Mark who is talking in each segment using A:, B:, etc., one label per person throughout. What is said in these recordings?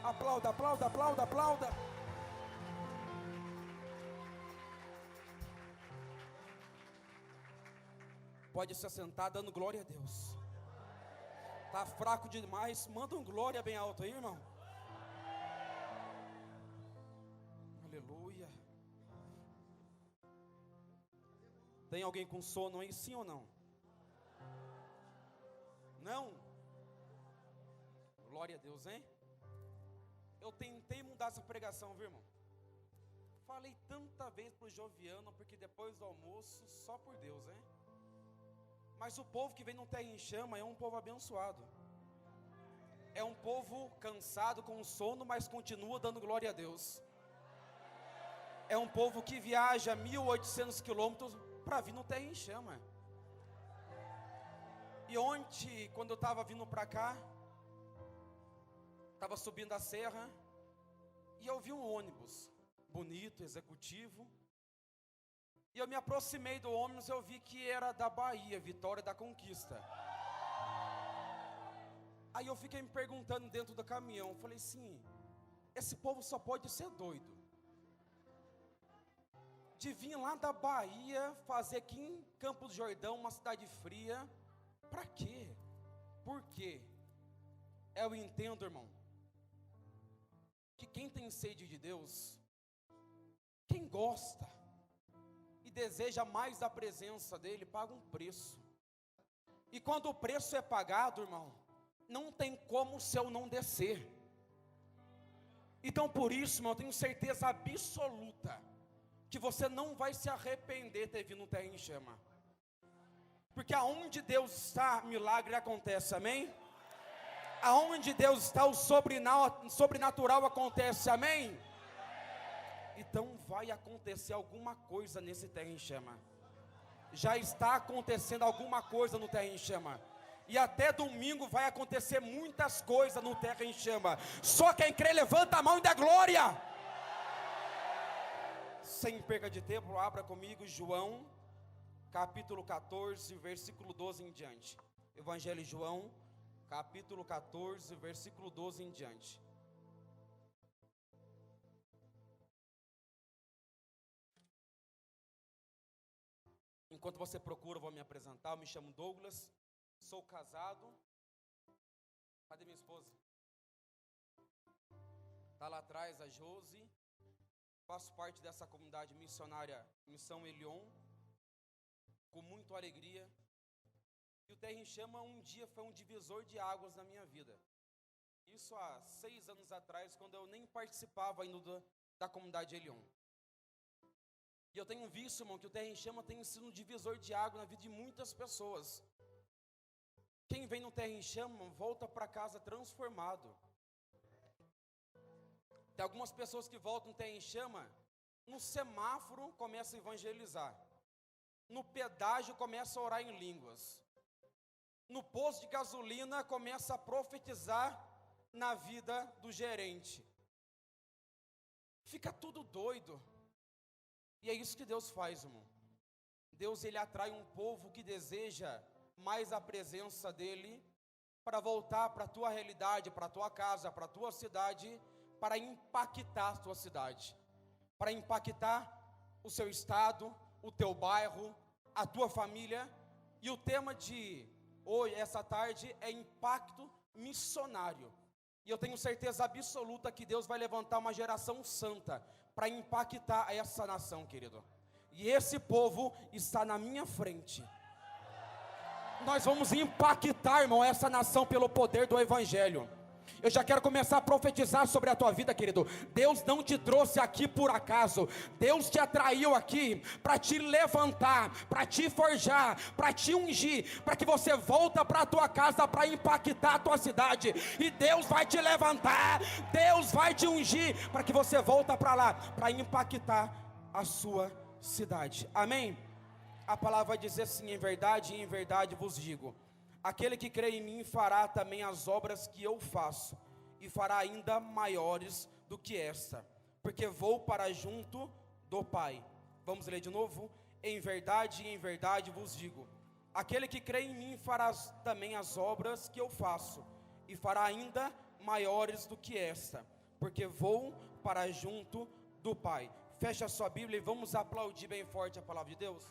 A: Aplauda, aplauda, aplauda, aplauda. Pode se assentar dando glória a Deus. Tá fraco demais? Manda um glória bem alto aí, irmão. Aleluia. Tem alguém com sono aí, sim ou não? Não? Glória a Deus, hein? Eu tentei mudar essa pregação, viu, irmão? Falei tanta vez pro Joviano, porque depois do almoço, só por Deus, hein? Mas o povo que vem no Terra em Chama é um povo abençoado. É um povo cansado, com sono, mas continua dando glória a Deus. É um povo que viaja 1.800 quilômetros para vir no Terra em Chama. E ontem, quando eu estava vindo para cá, estava subindo a serra, e eu vi um ônibus, bonito, executivo. E eu me aproximei do ônibus, eu vi que era da Bahia, Vitória da Conquista. Aí eu fiquei me perguntando dentro do caminhão, falei assim, esse povo só pode ser doido. De vir lá da Bahia, fazer aqui em Campos do Jordão, uma cidade fria, para quê? Por quê? Eu entendo, irmão, que quem tem sede de Deus, quem gosta e deseja mais da presença dele, paga um preço. E quando o preço é pagado, irmão, não tem como o céu não descer. Então por isso, irmão, eu tenho certeza absoluta que você não vai se arrepender de ter vindo no Terra em Chama. Porque aonde Deus está, milagre acontece, amém? Aonde Deus está, o sobrenatural acontece, amém? Então vai acontecer alguma coisa nesse Terra em Chama. Já está acontecendo alguma coisa no Terra em Chama. E até domingo vai acontecer muitas coisas no Terra em Chama. Só quem crê, levanta a mão e dá glória. Sem perca de tempo, abra comigo João, capítulo 14, versículo 12 em diante. Evangelho de João, capítulo 14, versículo 12 em diante. Enquanto você procura, eu vou me apresentar. Eu me chamo Douglas, sou casado. Cadê minha esposa? Está lá atrás a Josi. Faço parte dessa comunidade missionária Missão Elion, com muita alegria. E o Terra em Chama um dia foi um divisor de águas na minha vida. Isso há 6 anos atrás, quando eu nem participava ainda da comunidade Elion. E eu tenho visto, irmão, que o Terra em Chama tem sido um divisor de água na vida de muitas pessoas. Quem vem no Terra em Chama volta para casa transformado. Tem algumas pessoas que voltam no Terra em Chama, no semáforo começa a evangelizar, no pedágio começa a orar em línguas, no posto de gasolina começa a profetizar na vida do gerente. Fica tudo doido. E é isso que Deus faz, irmão. Deus, ele atrai um povo que deseja mais a presença dele, para voltar para a tua realidade, para a tua casa, para a tua cidade, para impactar a tua cidade, para impactar o seu estado, o teu bairro, a tua família. E o tema de hoje, essa tarde, é impacto missionário. E eu tenho certeza absoluta que Deus vai levantar uma geração santa para impactar essa nação, querido. E esse povo está na minha frente. Nós vamos impactar, irmão, essa nação pelo poder do Evangelho. Eu já quero começar a profetizar sobre a tua vida, querido. Deus não te trouxe aqui por acaso. Deus te atraiu aqui para te levantar, para te forjar, para te ungir, para que você volta para a tua casa para impactar a tua cidade. E Deus vai te levantar, Deus vai te ungir para que você volta para lá, para impactar a sua cidade. Amém? A palavra vai dizer assim: em verdade vos digo, aquele que crê em mim fará também as obras que eu faço, e fará ainda maiores do que esta, porque vou para junto do Pai. Vamos ler de novo? Em verdade vos digo, aquele que crê em mim fará também as obras que eu faço, e fará ainda maiores do que esta, porque vou para junto do Pai. Feche a sua Bíblia e vamos aplaudir bem forte a palavra de Deus.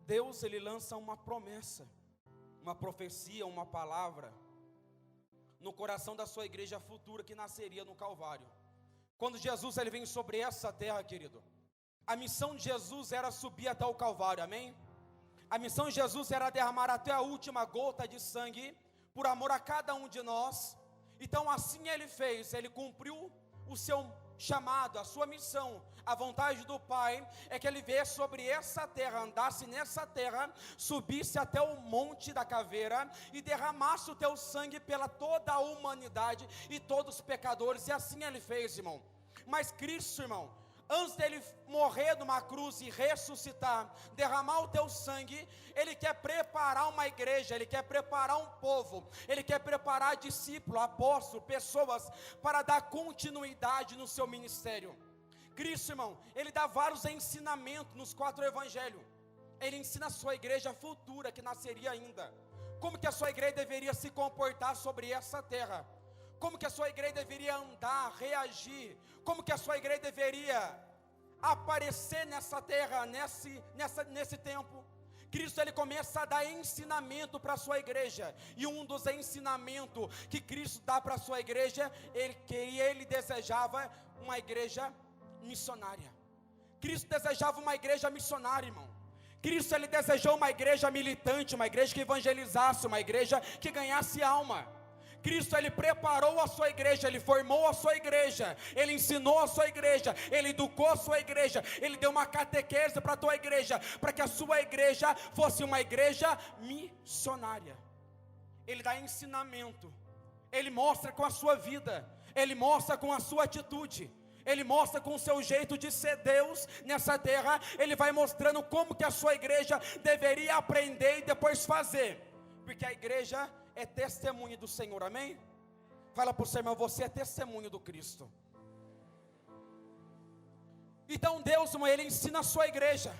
A: Deus, Ele lança uma promessa, uma profecia, uma palavra no coração da sua igreja futura que nasceria no Calvário. Quando Jesus ele vem sobre essa terra, querido, a missão de Jesus era subir até o Calvário, amém? A missão de Jesus era derramar até a última gota de sangue, por amor a cada um de nós. Então assim ele fez, ele cumpriu o seu chamado, a sua missão. A vontade do Pai é que ele viesse sobre essa terra, andasse nessa terra, subisse até o monte da caveira e derramasse o teu sangue pela toda a humanidade e todos os pecadores. E assim ele fez, irmão. Mas Cristo, irmão, antes dele morrer numa cruz e ressuscitar, derramar o teu sangue, ele quer preparar uma igreja, ele quer preparar um povo, ele quer preparar discípulos, apóstolos, pessoas para dar continuidade no seu ministério. Cristo, irmão, ele dá vários ensinamentos nos 4 evangelhos. Ele ensina a sua igreja futura que nasceria ainda, como que a sua igreja deveria se comportar sobre essa terra, como que a sua igreja deveria andar, reagir, como que a sua igreja deveria aparecer nessa terra, nesse tempo. Cristo ele começa a dar ensinamento para a sua igreja, e um dos ensinamentos que Cristo dá para a sua igreja, ele desejava uma igreja missionária. Cristo desejava uma igreja missionária, irmão. Cristo ele desejou uma igreja militante, uma igreja que evangelizasse, uma igreja que ganhasse alma. Cristo ele preparou a sua igreja, ele formou a sua igreja, ele ensinou a sua igreja, ele educou a sua igreja, ele deu uma catequese para a tua igreja, para que a sua igreja fosse uma igreja missionária. Ele dá ensinamento, ele mostra com a sua vida, ele mostra com a sua atitude, ele mostra com o seu jeito de ser Deus nessa terra. Ele vai mostrando como que a sua igreja deveria aprender e depois fazer, porque a igreja é testemunho do Senhor, amém? Fala para o seu irmão, você é testemunho do Cristo. Então Deus, irmão, ele ensina a sua igreja.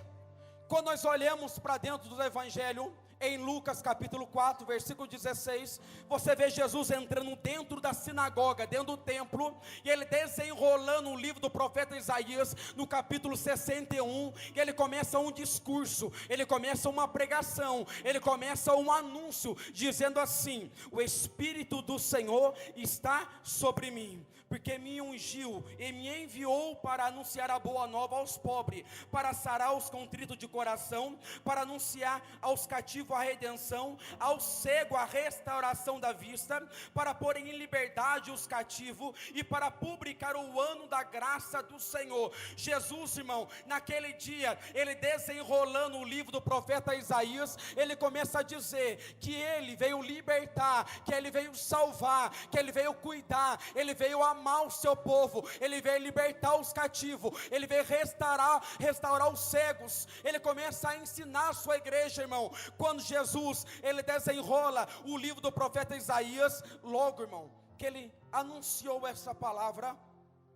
A: Quando nós olhamos para dentro do Evangelho, em Lucas capítulo 4, versículo 16, você vê Jesus entrando dentro da sinagoga, dentro do templo, e ele desenrolando o livro do profeta Isaías, no capítulo 61, e ele começa um discurso, ele começa uma pregação, ele começa um anúncio, dizendo assim: o Espírito do Senhor está sobre mim, porque me ungiu e me enviou para anunciar a boa nova aos pobres, para sarar os contritos de coração, para anunciar aos cativos a redenção, ao cego a restauração da vista, para pôr em liberdade os cativos e para publicar o ano da graça do Senhor. Jesus, irmão, naquele dia, ele desenrolando o livro do profeta Isaías, ele começa a dizer que ele veio libertar, que ele veio salvar, que ele veio cuidar, ele veio amar o seu povo, ele veio libertar os cativos, ele veio restaurar os cegos. Ele começa a ensinar a sua igreja, irmão. Quando Jesus, ele desenrola o livro do profeta Isaías, logo, irmão, que ele anunciou essa palavra,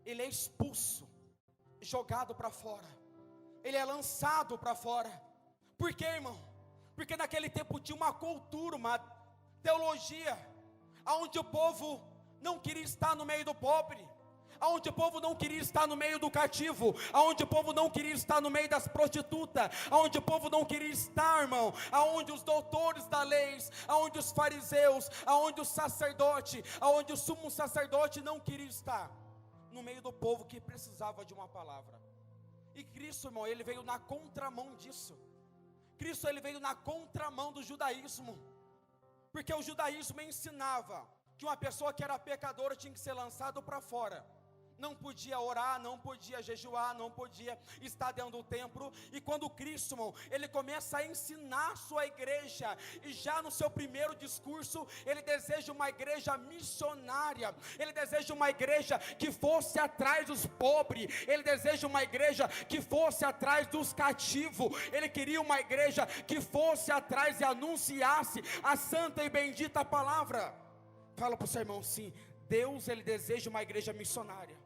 A: ele é expulso, jogado para fora, ele é lançado para fora. Por quê, irmão? Porque naquele tempo tinha uma cultura, uma teologia, onde o povo não queria estar no meio do pobre, aonde o povo não queria estar no meio do cativo, aonde o povo não queria estar no meio das prostitutas, aonde o povo não queria estar, irmão, aonde os doutores da lei, aonde os fariseus, aonde o sacerdote, aonde o sumo sacerdote não queria estar, no meio do povo que precisava de uma palavra. E Cristo, irmão, ele veio na contramão disso. Cristo, ele veio na contramão do judaísmo, porque o judaísmo ensinava que uma pessoa que era pecadora tinha que ser lançado para fora, não podia orar, não podia jejuar, não podia estar dentro do templo. E quando Cristo, irmão, ele começa a ensinar a sua igreja, e já no seu primeiro discurso, ele deseja uma igreja missionária, ele deseja uma igreja que fosse atrás dos pobres, ele deseja uma igreja que fosse atrás dos cativos, ele queria uma igreja que fosse atrás e anunciasse a santa e bendita palavra. Fala para o seu irmão, sim, Deus ele deseja uma igreja missionária.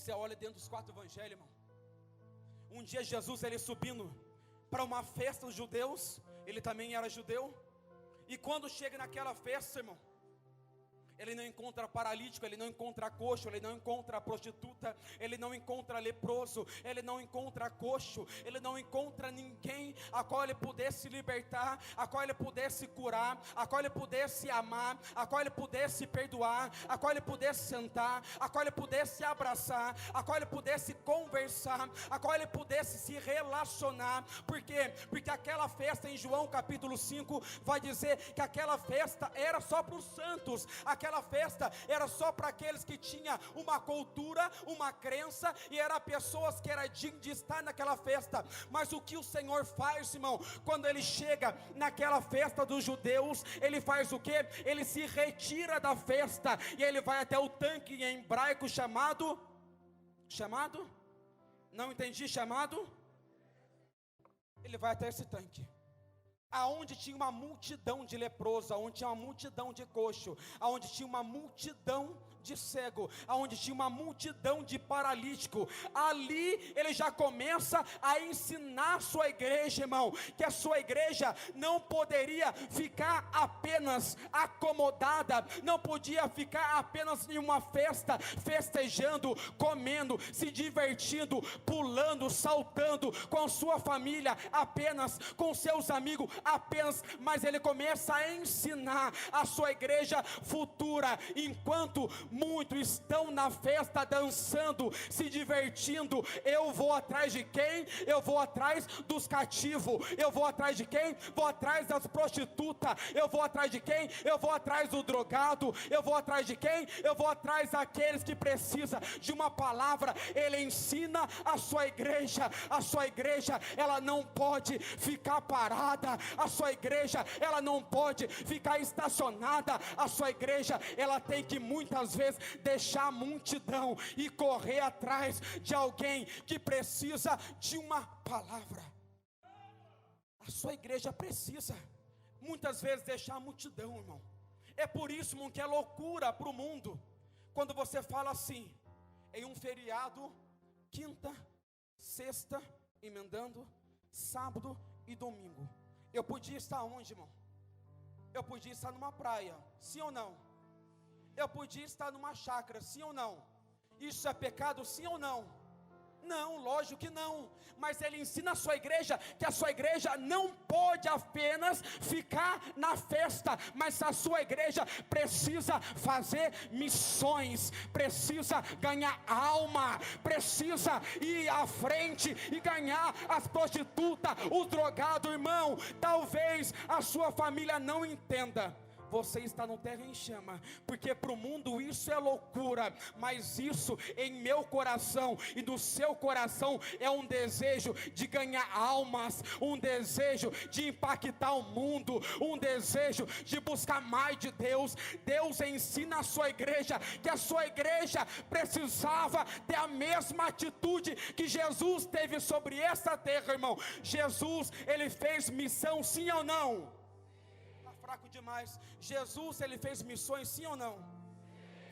A: Você olha dentro dos 4 evangelhos, irmão. Um dia Jesus, ele subindo para uma festa dos judeus, ele também era judeu, e quando chega naquela festa, irmão, ele não encontra paralítico, ele não encontra coxo, ele não encontra prostituta, ele não encontra leproso, ele não encontra coxo, ele não encontra ninguém a qual ele pudesse libertar, a qual ele pudesse curar, a qual ele pudesse amar, a qual ele pudesse perdoar, a qual ele pudesse sentar, a qual ele pudesse abraçar, a qual ele pudesse conversar, a qual ele pudesse se relacionar. Por quê? Porque aquela festa em João capítulo 5 vai dizer que aquela festa era só para os santos, aquela festa era só para aqueles que tinham uma cultura, uma crença, e era pessoas que era digno de estar naquela festa. Mas o que o Senhor faz, irmão, quando ele chega naquela festa dos judeus, ele faz o quê? Ele se retira da festa, e ele vai até o tanque em hebraico chamado, não entendi, ele vai até esse tanque, aonde tinha uma multidão de leprosos, aonde tinha uma multidão de coxo, aonde tinha uma multidão de cego, aonde tinha uma multidão de paralítico. Ali ele já começa a ensinar a sua igreja, irmão, que a sua igreja não poderia ficar apenas acomodada, não podia ficar apenas em uma festa, festejando, comendo, se divertindo, pulando, saltando com sua família, apenas com seus amigos, apenas, mas ele começa a ensinar a sua igreja futura. Enquanto muitos estão na festa dançando, se divertindo, eu vou atrás de quem? Eu vou atrás dos cativos. Eu vou atrás de quem? Vou atrás das prostitutas. Eu vou atrás de quem? Eu vou atrás do drogado. Eu vou atrás de quem? Eu vou atrás daqueles que precisam de uma palavra. Ele ensina a sua igreja. A sua igreja, ela não pode ficar parada. A sua igreja, ela não pode ficar estacionada. A sua igreja, ela tem que muitas vezes deixar a multidão e correr atrás de alguém que precisa de uma palavra. A sua igreja precisa muitas vezes deixar a multidão, irmão. É por isso, irmão, que é loucura para o mundo quando você fala assim, em um feriado, quinta, sexta, emendando, sábado e domingo. Eu podia estar onde, irmão? Eu podia estar numa praia, sim ou não? Eu podia estar numa chácara, sim ou não? Isso é pecado, sim ou não? Não, lógico que não. Mas ele ensina a sua igreja que a sua igreja não pode apenas ficar na festa, mas a sua igreja precisa fazer missões, precisa ganhar alma, precisa ir à frente e ganhar as prostitutas, os drogados, irmão. Talvez a sua família não entenda. Você está no terra em chama, porque para o mundo isso é loucura, mas isso em meu coração e no seu coração é um desejo de ganhar almas, um desejo de impactar o mundo, um desejo de buscar mais de Deus. Deus ensina a sua igreja que a sua igreja precisava ter a mesma atitude que Jesus teve sobre essa terra, irmão. Jesus, ele fez missão, sim ou não? Fraco demais. Jesus, ele fez missões, sim ou não?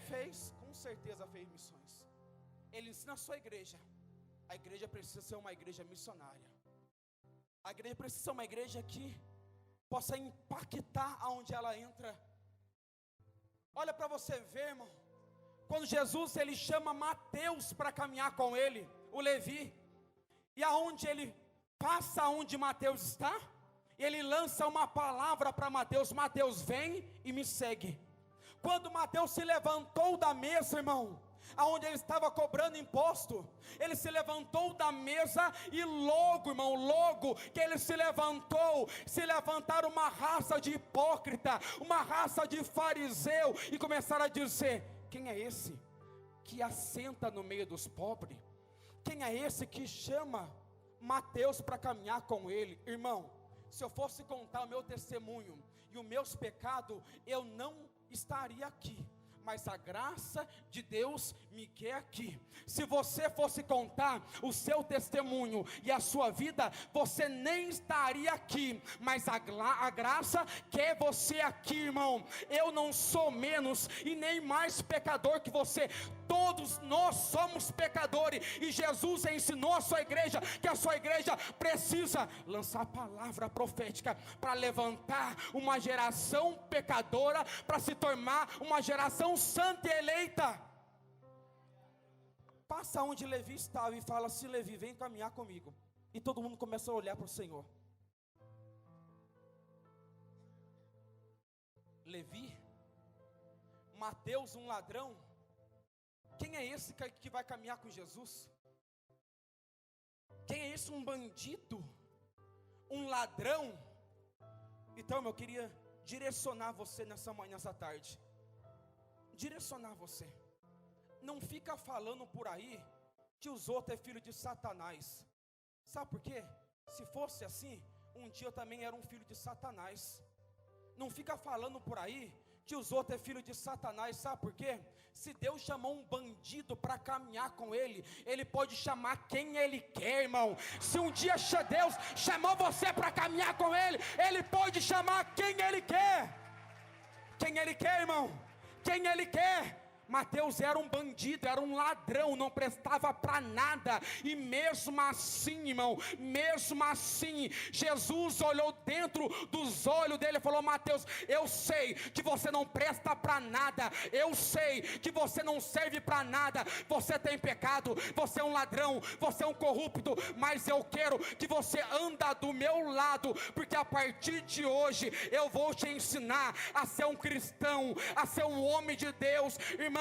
A: Fez, com certeza fez missões. Ele ensina a sua igreja. A igreja precisa ser uma igreja missionária. A igreja precisa ser uma igreja que possa impactar aonde ela entra. Olha para você ver, irmão, quando Jesus, ele chama Mateus para caminhar com ele, o Levi, e aonde ele passa, onde Mateus está, ele lança uma palavra para Mateus: Mateus, vem e me segue. Quando Mateus se levantou da mesa, irmão, aonde ele estava cobrando imposto, ele se levantou da mesa e logo, irmão, logo que ele se levantaram uma raça de hipócrita, uma raça de fariseu, e começaram a dizer: quem é esse que assenta no meio dos pobres? Quem é esse que chama Mateus para caminhar com ele? Irmão, se eu fosse contar o meu testemunho e os meus pecados, eu não estaria aqui. mas a graça de Deus me quer aqui. Se você fosse contar o seu testemunho e a sua vida, você nem estaria aqui, mas a graça quer você aqui, irmão. Eu não sou menos e nem mais pecador que você. Todos nós somos pecadores, e Jesus ensinou a sua igreja que a sua igreja precisa lançar palavra profética para levantar uma geração pecadora, para se tornar uma geração santa e eleita. Passa onde Levi estava e fala assim: Levi, vem caminhar comigo. E todo mundo começa a olhar para o Senhor. Levi, Mateus, um ladrão. Quem é esse que vai caminhar com Jesus? Quem é esse? Um bandido? Um ladrão? Então, eu queria direcionar você nessa tarde. Direcionar você. Não fica falando por aí que os outros é filho de Satanás. Sabe por quê? Se fosse assim, um dia eu também era um filho de Satanás. Não fica falando por aí que os outros é filho de Satanás. Sabe por quê? Se Deus chamou um bandido para caminhar com ele, Ele pode chamar quem Ele quer, irmão. Se um dia Deus chamou você para caminhar com Ele, Ele pode chamar quem Ele quer. Quem Ele quer, irmão? Quem Ele quer? Mateus era um bandido, era um ladrão, não prestava para nada, e mesmo assim, irmão, mesmo assim, Jesus olhou dentro dos olhos dele e falou: Mateus, eu sei que você não presta para nada, eu sei que você não serve para nada, você tem pecado, você é um ladrão, você é um corrupto, mas eu quero que você anda do meu lado, porque a partir de hoje eu vou te ensinar a ser um cristão, a ser um homem de Deus. Irmão,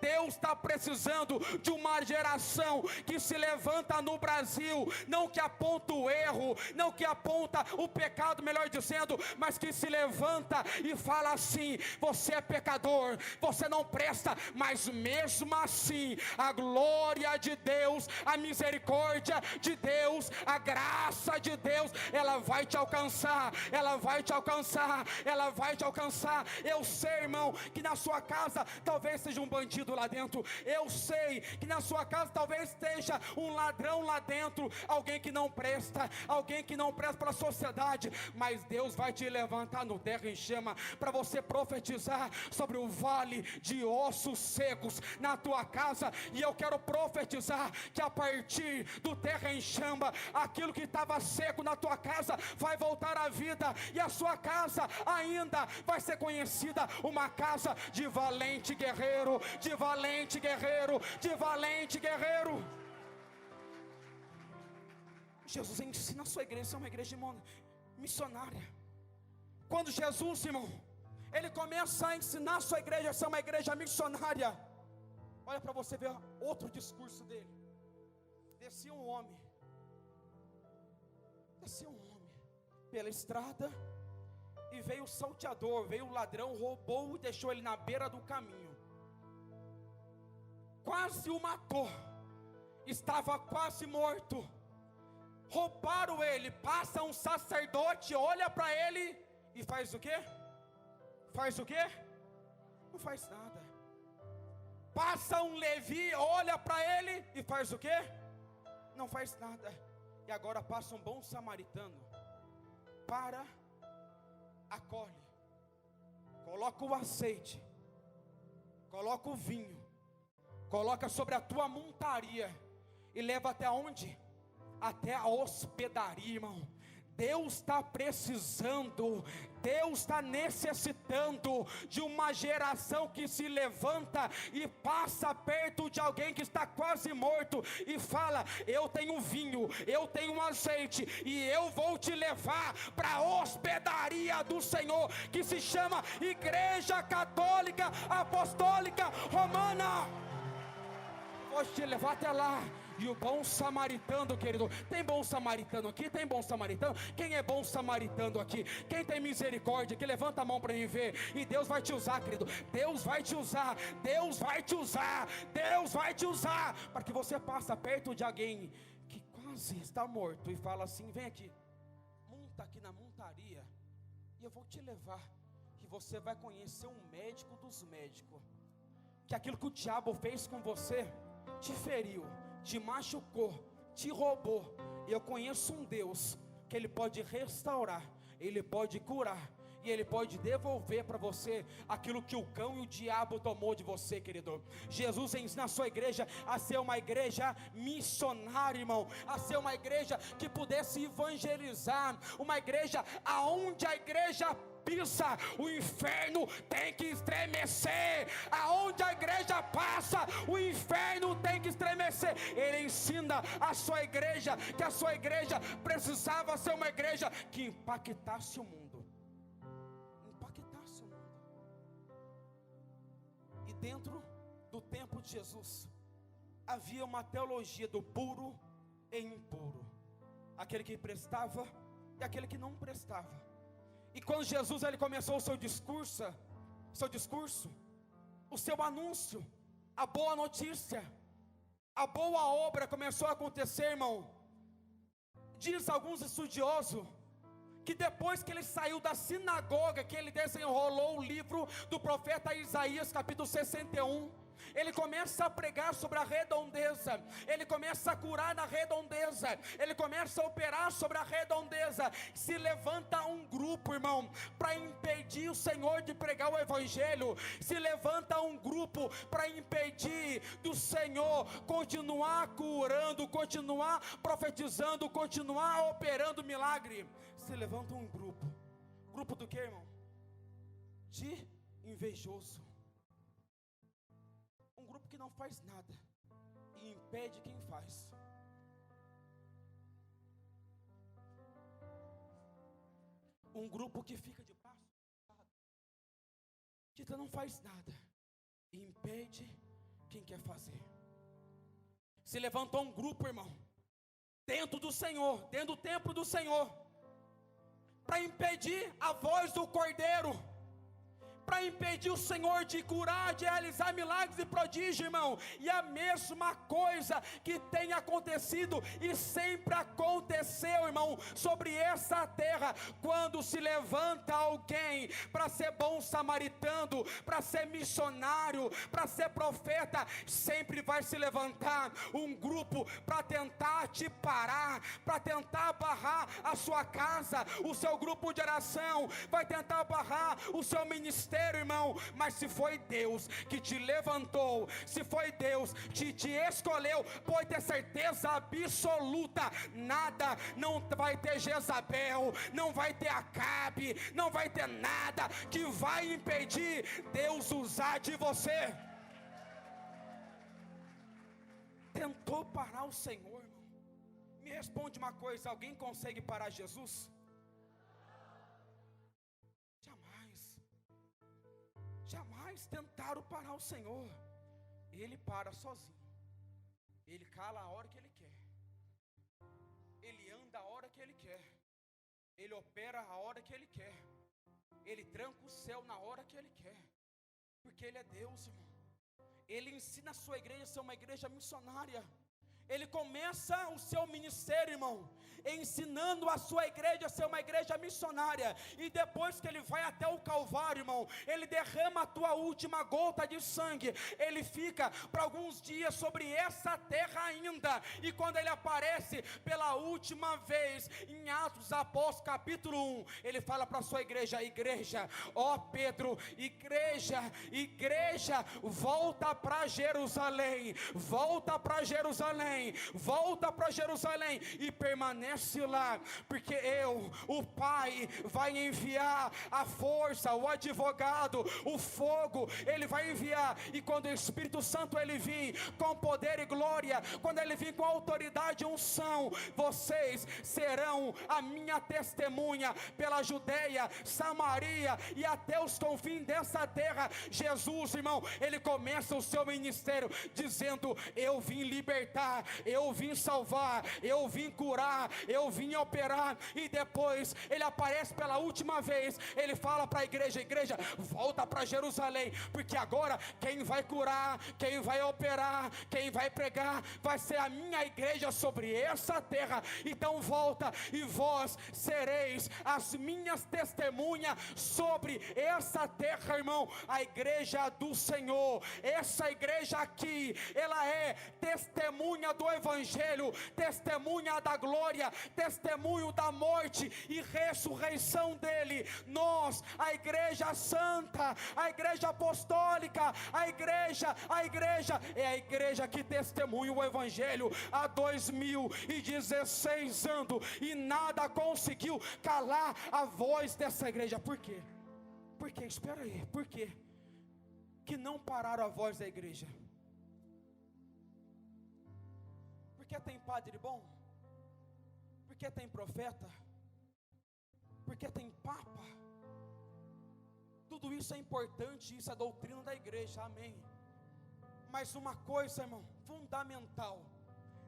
A: Deus está precisando de uma geração que se levanta no Brasil, não que aponta o erro, não que aponta o pecado, melhor dizendo, mas que se levanta e fala assim: você é pecador, você não presta, mas mesmo assim, a glória de Deus, a misericórdia de Deus, a graça de Deus, ela vai te alcançar, ela vai te alcançar, ela vai te alcançar. Eu sei, irmão, que na sua casa talvez seja um bandido lá dentro. Eu sei que na sua casa talvez esteja um ladrão lá dentro, alguém que não presta para a sociedade, mas Deus vai te levantar no Terra em Chama para você profetizar sobre o vale de ossos secos na tua casa. E eu quero profetizar que a partir do Terra em Chama, aquilo que estava seco na tua casa vai voltar à vida, e a sua casa ainda vai ser conhecida uma casa de valente guerreiro, de valente guerreiro, de valente guerreiro. Jesus ensina a sua igreja a ser uma igreja missionária. Quando Jesus, irmão, Ele começa a ensinar a sua igreja a ser uma igreja missionária, olha para você ver outro discurso dele. Descia um homem pela estrada, e veio o salteador, veio o ladrão, roubou e deixou ele na beira do caminho. Quase o matou, estava quase morto. Roubaram ele. Passa um sacerdote, olha para ele e faz o quê? Faz o quê? Não faz nada. Passa um Levi, olha para ele e faz o quê? Não faz nada. E agora passa um bom samaritano, para, acolhe, coloca o azeite, coloca o vinho, coloca sobre a tua montaria e leva até onde? Até a hospedaria, irmão. Deus está precisando, Deus está necessitando de uma geração que se levanta e passa perto de alguém que está quase morto e fala: eu tenho vinho, eu tenho azeite, e eu vou te levar para a hospedaria do Senhor, que se chama Igreja Católica Apostólica Romana. Vou te levar até lá. E o bom samaritano, querido, tem bom samaritano aqui? Tem bom samaritano? Quem é bom samaritano aqui? Quem tem misericórdia, que levanta a mão para mim ver. E Deus vai te usar, querido. Deus vai te usar. Deus vai te usar. Deus vai te usar. Para que você passe perto de alguém que quase está morto e fala assim: vem aqui, monta aqui na montaria, e eu vou te levar. E você vai conhecer um médico dos médicos. que aquilo que o diabo fez com você, te feriu, te machucou, te roubou, eu conheço um Deus, que Ele pode restaurar, Ele pode curar, e Ele pode devolver para você aquilo que o cão e o diabo tomou de você, querido. Jesus ensina a sua igreja a ser uma igreja missionária, irmão, a ser uma igreja que pudesse evangelizar, uma igreja aonde a igreja pisa, o inferno tem que estremecer. Aonde a igreja passa, o inferno tem que estremecer. Ele ensina a sua igreja que a sua igreja precisava ser uma igreja que impactasse o mundo. Dentro do tempo de Jesus, havia uma teologia do puro e impuro, aquele que prestava e aquele que não prestava. E quando Jesus ele começou o seu discurso, o seu anúncio, a boa notícia, a boa obra começou a acontecer, irmão. Diz alguns estudiosos que depois que ele saiu da sinagoga, que ele desenrolou o livro do profeta Isaías, capítulo 61, ele começa a pregar sobre a redondeza, ele começa a curar na redondeza, ele começa a operar sobre a redondeza. Se levanta um grupo, irmão, para impedir o Senhor de pregar o evangelho. Se levanta um grupo para impedir do Senhor continuar curando, continuar profetizando, continuar operando milagre. Se levanta um grupo do que, irmão? De invejoso. Um grupo que não faz nada e impede quem faz. Um grupo que fica de braço cruzado, que não faz nada e impede quem quer fazer. Se levantou um grupo, irmão, dentro do Senhor, dentro do templo do Senhor, para impedir a voz do Cordeiro, para impedir o Senhor de curar, de realizar milagres e prodígios, irmão. E a mesma coisa que tem acontecido e sempre aconteceu, irmão, sobre essa terra, quando se levanta alguém para ser bom samaritano, para ser missionário, para ser profeta, sempre vai se levantar um grupo para tentar te parar, para tentar barrar a sua casa, o seu grupo de oração, vai tentar barrar o seu ministério, irmão. Mas se foi Deus que te levantou, se foi Deus que te escolheu, pode ter certeza absoluta, nada, não vai ter Jezabel, não vai ter Acabe, não vai ter nada que vai impedir Deus usar de você. Tentou parar o Senhor, irmão? Me responde uma coisa: alguém consegue parar Jesus? Jamais tentaram parar o Senhor. Ele para sozinho. Ele cala a hora que Ele quer. Ele anda a hora que Ele quer. Ele opera a hora que Ele quer. Ele tranca o céu na hora que Ele quer. Porque Ele é Deus, irmão. Ele ensina a sua igreja a ser uma igreja missionária. Ele começa o seu ministério, irmão, ensinando a sua igreja a ser uma igreja missionária. E depois que ele vai até o Calvário, irmão, ele derrama a tua última gota de sangue. Ele fica por alguns dias sobre essa terra ainda. E quando ele aparece pela última vez em Atos dos Apóstolos capítulo 1, ele fala para a sua igreja: igreja, ó Pedro, igreja, volta para Jerusalém, volta para Jerusalém, volta para Jerusalém e permanece lá, porque eu, o Pai, vai enviar a força, o advogado, o fogo, Ele vai enviar. E quando o Espírito Santo ele vir com poder e glória, quando ele vir com autoridade e unção, vocês serão a minha testemunha pela Judeia, Samaria e até os confins dessa terra. Jesus, irmão, ele começa o seu ministério dizendo: eu vim libertar libertar, eu vim salvar, eu vim curar, eu vim operar. E depois ele aparece pela última vez, ele fala para a igreja: igreja, volta para Jerusalém, porque agora quem vai curar, quem vai operar, quem vai pregar, vai ser a minha igreja sobre essa terra. Então volta, e vós sereis as minhas testemunhas sobre essa terra, irmão. A igreja do Senhor, essa igreja aqui, ela é testemunha do evangelho, testemunha da glória, testemunho da morte e ressurreição dele. Nós, a igreja santa, a igreja apostólica, a igreja é a igreja que testemunha o evangelho há 2016 anos, e nada conseguiu calar a voz dessa igreja. Por quê? Por quê? Espera aí, por quê que não pararam a voz da igreja? Porque tem padre bom? Porque tem profeta? Porque tem papa? Tudo isso é importante, isso é doutrina da igreja, amém. Mas uma coisa, irmão, fundamental: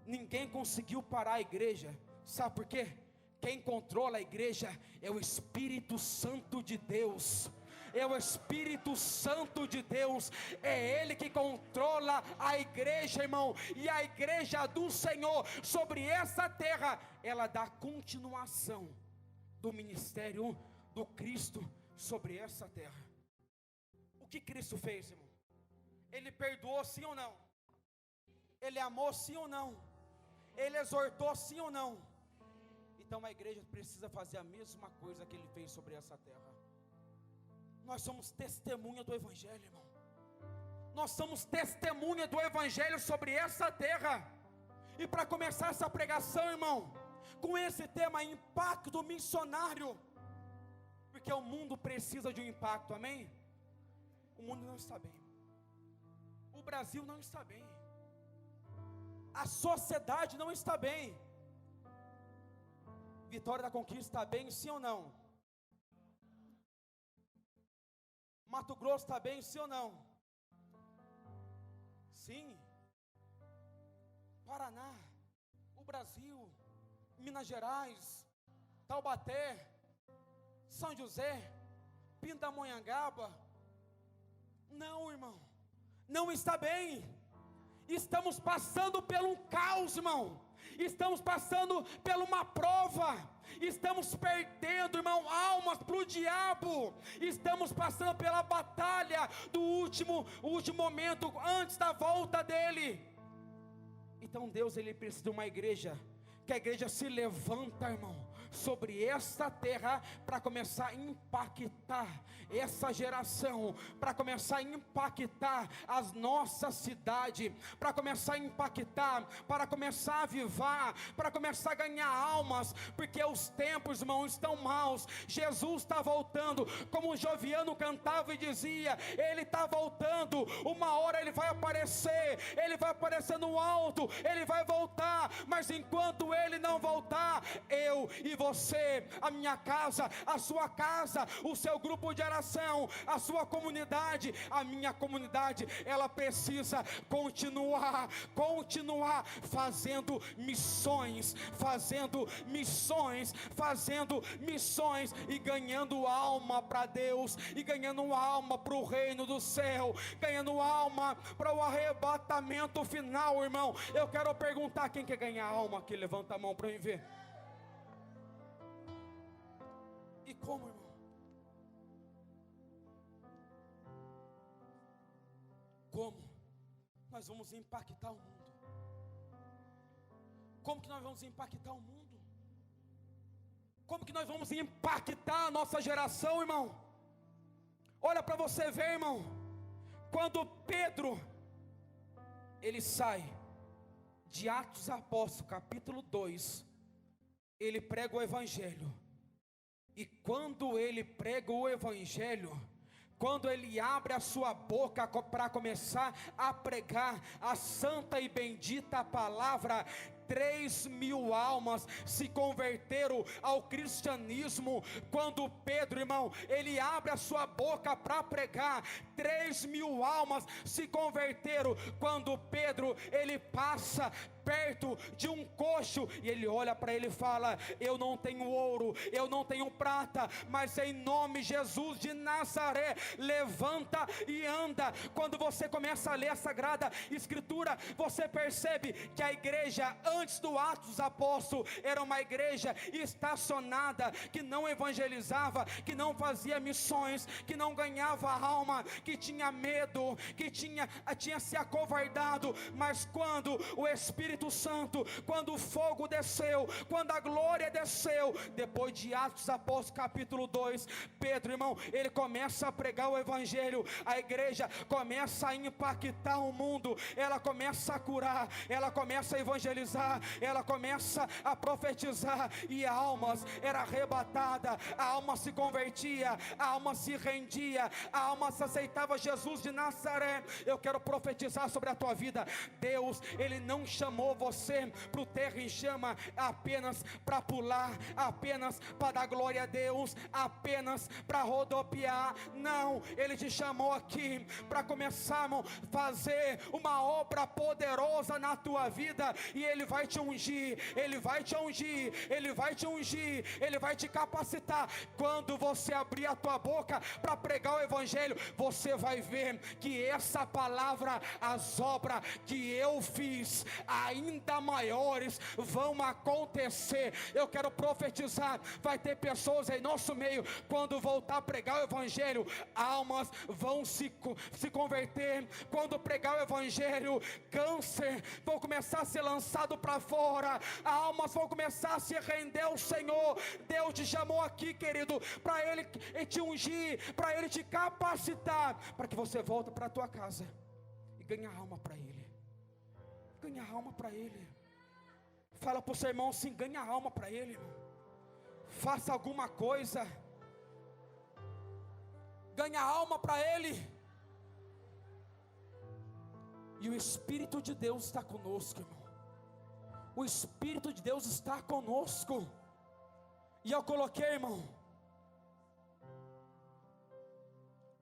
A: ninguém conseguiu parar a igreja. Sabe por quê? Quem controla a igreja é o Espírito Santo de Deus. É o Espírito Santo de Deus, é Ele que controla a igreja, irmão. E a igreja do Senhor sobre essa terra, ela dá continuação do ministério do Cristo sobre essa terra. O que Cristo fez, irmão? Ele perdoou, sim ou não? Ele amou, sim ou não? Ele exortou, sim ou não? Então a igreja precisa fazer a mesma coisa que Ele fez sobre essa terra. Nós somos testemunha do evangelho, irmão. Nós somos testemunha do evangelho sobre essa terra. E para começar essa pregação, irmão, com esse tema, impacto missionário, porque o mundo precisa de um impacto, amém? O mundo não está bem, o Brasil não está bem, a sociedade não está bem. Vitória da Conquista está bem, sim ou não? Mato Grosso está bem, sim ou não? Sim. Paraná, o Brasil, Minas Gerais, Taubaté, São José, Pindamonhangaba. Não, irmão, não está bem. Estamos passando por um caos, irmão. Estamos passando por uma prova. Estamos perdendo, irmão, almas para o diabo. Estamos passando pela batalha do último momento, antes da volta dele. Então Deus, Ele precisa de uma igreja, que a igreja se levanta, irmão, sobre essa terra, para começar a impactar essa geração, para começar a impactar as nossas cidades, para começar a impactar, para começar a avivar, para começar a ganhar almas, porque os tempos, irmão, estão maus. Jesus está voltando, como o Joviano cantava e dizia, Ele está voltando, uma hora Ele vai aparecer no alto, Ele vai voltar, mas enquanto Ele não voltar, eu e você, a minha casa, a sua casa, o seu grupo de oração, a sua comunidade, a minha comunidade, ela precisa continuar fazendo missões e ganhando alma para Deus, e ganhando alma para o reino do céu, ganhando alma para o arrebatamento final, irmão. Eu quero perguntar: quem quer ganhar alma aqui? Levanta a mão para eu ver. E como, irmão? Como nós vamos impactar o mundo? Como que nós vamos impactar o mundo? Como que nós vamos impactar a nossa geração, irmão? Olha para você ver, irmão. Quando Pedro, ele sai de Atos Apóstolos, capítulo 2, ele prega o evangelho. E quando ele prega o evangelho, quando ele abre a sua boca para começar a pregar a santa e bendita palavra, 3.000 almas se converteram ao cristianismo. Quando Pedro, irmão, ele abre a sua boca para pregar, 3.000 almas se converteram. Quando Pedro, ele passa perto de um coxo, e ele olha para ele e fala: eu não tenho ouro, eu não tenho prata, mas em nome de Jesus de Nazaré, levanta e anda. Quando você começa a ler a Sagrada Escritura, você percebe que a igreja antes do Atos dos Apóstolos era uma igreja estacionada, que não evangelizava, que não fazia missões, que não ganhava alma, que tinha medo, que tinha se acovardado. Mas quando o Espírito Santo, quando o fogo desceu, quando a glória desceu, depois de Atos dos Apóstolos capítulo 2, Pedro, irmão, ele começa a pregar o evangelho, a igreja começa a impactar o mundo, ela começa a curar, ela começa a evangelizar, ela começa a profetizar, e almas era arrebatada, a alma se convertia, a alma se rendia, a alma se aceitava Jesus de Nazaré. Eu quero profetizar sobre a tua vida. Deus, ele não chamou você para o terra em chama apenas para pular, apenas para dar glória a Deus, apenas para rodopiar. Não, ele te chamou aqui para começarmos a fazer uma obra poderosa na tua vida, e ele vai te ungir, ele vai te ungir, ele vai te ungir, ele vai te capacitar. Quando você abrir a tua boca para pregar o evangelho, você vai ver que essa palavra, as obras que eu fiz, ainda maiores vão acontecer. Eu quero profetizar, vai ter pessoas em nosso meio, quando voltar a pregar o evangelho, almas vão se converter. Quando pregar o evangelho, câncer vão começar a ser lançado para fora, almas vão começar a se render ao Senhor. Deus te chamou aqui, querido, para ele te ungir, para ele te capacitar, para que você volte para a tua casa e ganhe alma para ele. Ganha alma para ele. Fala para o seu irmão assim: ganha alma para ele, irmão. Faça alguma coisa, ganha alma para ele. E o Espírito de Deus está conosco, irmão. O Espírito de Deus está conosco. E eu coloquei, irmão,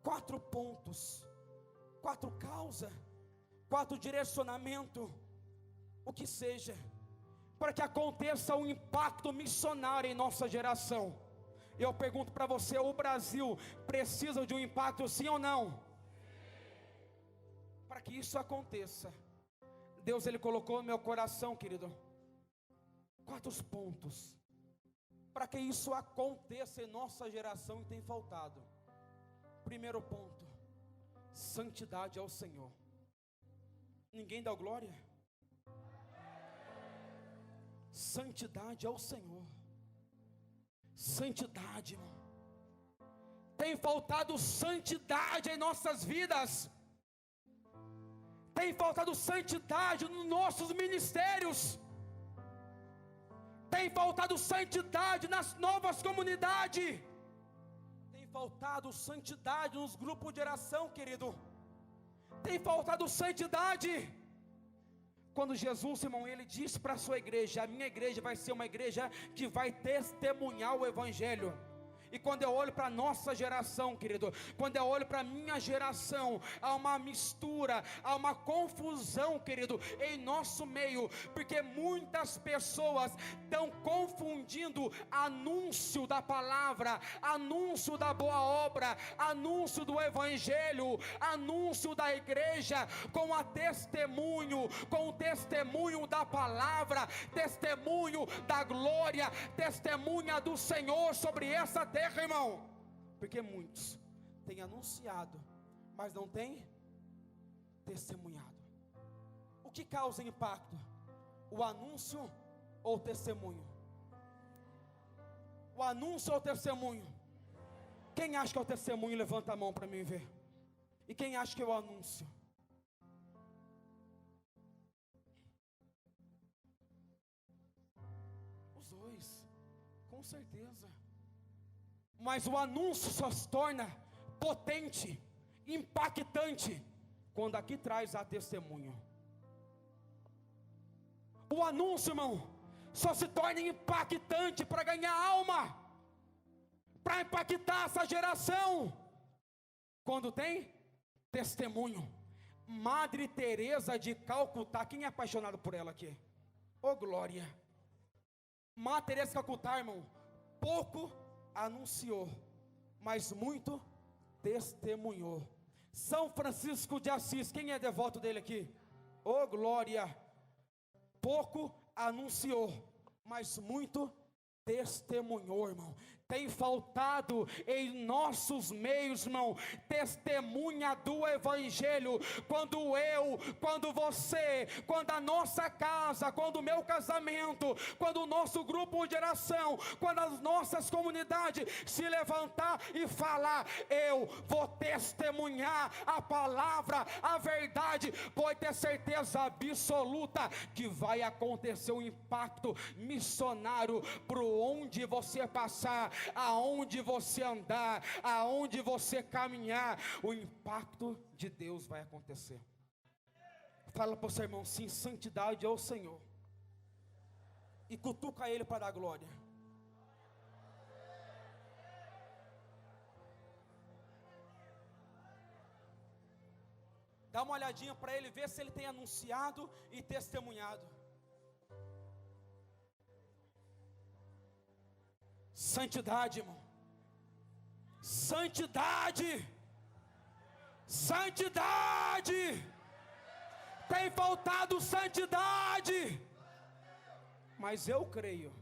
A: 4 pontos, 4 causas, 4 direcionamentos, o que seja, para que aconteça um impacto missionário em nossa geração. Eu pergunto para você: o Brasil precisa de um impacto, sim ou não? Para que isso aconteça, Deus, ele colocou no meu coração, querido, 4 pontos, para que isso aconteça em nossa geração, e tem faltado. Primeiro ponto: santidade ao Senhor. Ninguém dá glória? Santidade ao Senhor. Santidade, irmão. Tem faltado santidade em nossas vidas. Tem faltado santidade nos nossos ministérios. Tem faltado santidade nas novas comunidades. Tem faltado santidade nos grupos de oração, querido. Tem faltado santidade. Quando Jesus, irmão, ele disse para a sua igreja: a minha igreja vai ser uma igreja que vai testemunhar o evangelho. E quando eu olho para a nossa geração, querido, quando eu olho para a minha geração, há uma mistura, há uma confusão, querido, em nosso meio, porque muitas pessoas estão confundindo anúncio da palavra, anúncio da boa obra, anúncio do evangelho, anúncio da igreja, com o testemunho da palavra, testemunho da glória, testemunha do Senhor sobre essa terra, irmão. Porque muitos têm anunciado, mas não têm testemunhado. O que causa impacto? O anúncio ou o testemunho? O anúncio ou o testemunho? Quem acha que é o testemunho, levanta a mão para mim ver. E quem acha que é o anúncio? Os dois, com certeza. Mas o anúncio só se torna potente, impactante, quando aqui traz a testemunho. O anúncio, irmão, só se torna impactante para ganhar alma, para impactar essa geração, quando tem testemunho. Madre Teresa de Calcutá, quem é apaixonado por ela aqui? Ô glória. Madre Teresa de Calcutá, irmão, pouco anunciou, mas muito testemunhou. São Francisco de Assis, quem é devoto dele aqui? Ô glória. Pouco anunciou, mas muito testemunhou, irmão. Tem faltado em nossos meios, irmão, testemunha do Evangelho. Quando você, quando a nossa casa, quando o meu casamento, quando o nosso grupo de oração, quando as nossas comunidades se levantar e falar, eu vou testemunhar a palavra, a verdade, pode ter certeza absoluta que vai acontecer um impacto missionário por onde você passar, aonde você andar, aonde você caminhar, o impacto de Deus vai acontecer. Fala para o seu irmão, sim, santidade ao Senhor, e cutuca ele para dar glória. Dá uma olhadinha para ele, ver se ele tem anunciado e testemunhado. Santidade, irmão. Santidade. Santidade. Tem faltado santidade. Mas eu creio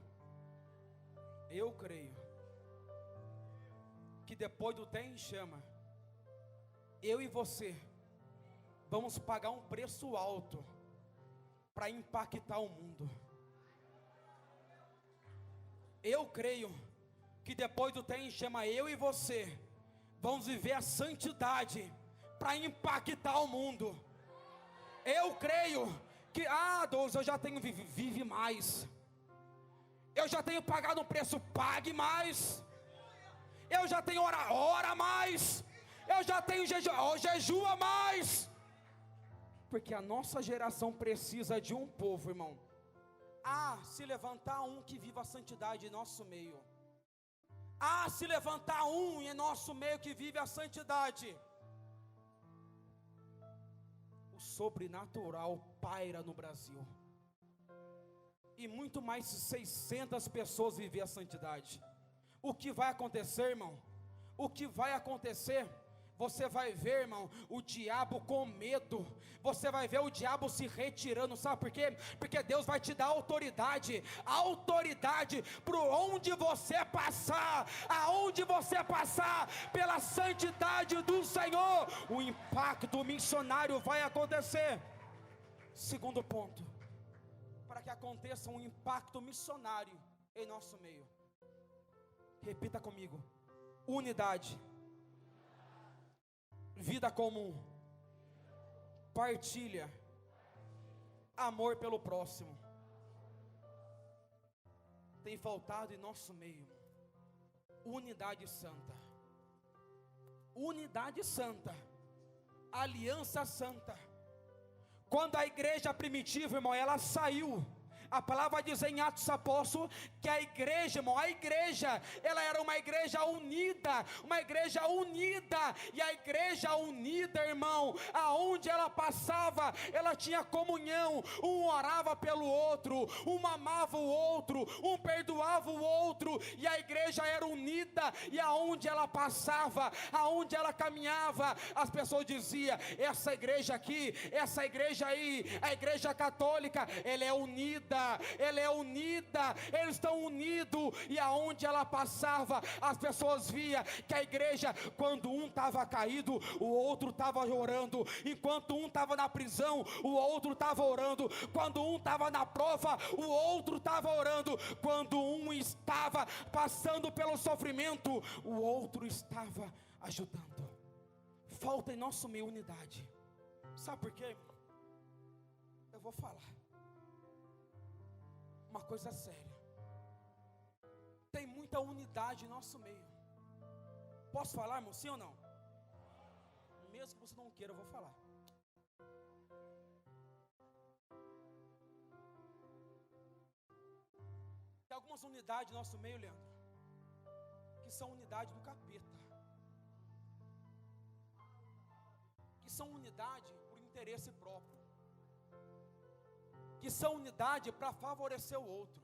A: que depois do tem chama, eu e você vamos pagar um preço alto para impactar o mundo. Eu creio que depois do tem chama, eu e você vamos viver a santidade para impactar o mundo. Eu creio que, Deus, eu já tenho vive mais, eu já tenho pagado um preço, pague mais. Eu já tenho ora mais, eu já tenho jejua mais, porque a nossa geração precisa de um povo, irmão. Se levantar um que viva a santidade em nosso meio. Se levantar um em nosso meio que vive a santidade. O sobrenatural paira no Brasil. E muito mais de 600 pessoas vivem a santidade. O que vai acontecer, irmão? O que vai acontecer? Você vai ver, irmão, o diabo com medo. Você vai ver o diabo se retirando. Sabe por quê? Porque Deus vai te dar autoridade. Autoridade por onde você passar. Aonde você passar, pela santidade do Senhor, o impacto missionário vai acontecer. Segundo ponto, para que aconteça um impacto missionário em nosso meio, repita comigo: unidade, vida comum, partilha, amor pelo próximo. Tem faltado em nosso meio unidade santa, unidade santa, aliança santa. Quando a igreja primitiva, irmão, ela saiu, a palavra diz em Atos dos Apóstolos que a igreja, irmão, ela era uma igreja unida, e a igreja unida, irmão, aonde ela passava, ela tinha comunhão, um orava pelo outro, um amava o outro, um perdoava o outro, e a igreja era unida, e aonde ela passava, aonde ela caminhava, as pessoas diziam: essa igreja aqui, essa igreja aí, a igreja católica, ela é unida, eles estão unidos, e aonde ela passava, as pessoas via que a igreja, quando um estava caído, o outro estava orando, enquanto um estava na prisão, o outro estava orando, quando um estava na prova, o outro estava orando, quando um estava passando pelo sofrimento, o outro estava ajudando. Falta em nosso meio unidade. Sabe por quê? Eu vou falar uma coisa séria. Tem muita unidade em nosso meio. Posso falar, irmão? Sim ou não? Mesmo que você não queira, eu vou falar. Tem algumas unidades no nosso meio, Leandro, que são unidade do capeta, que são unidade por interesse próprio. que são unidade para favorecer o outro,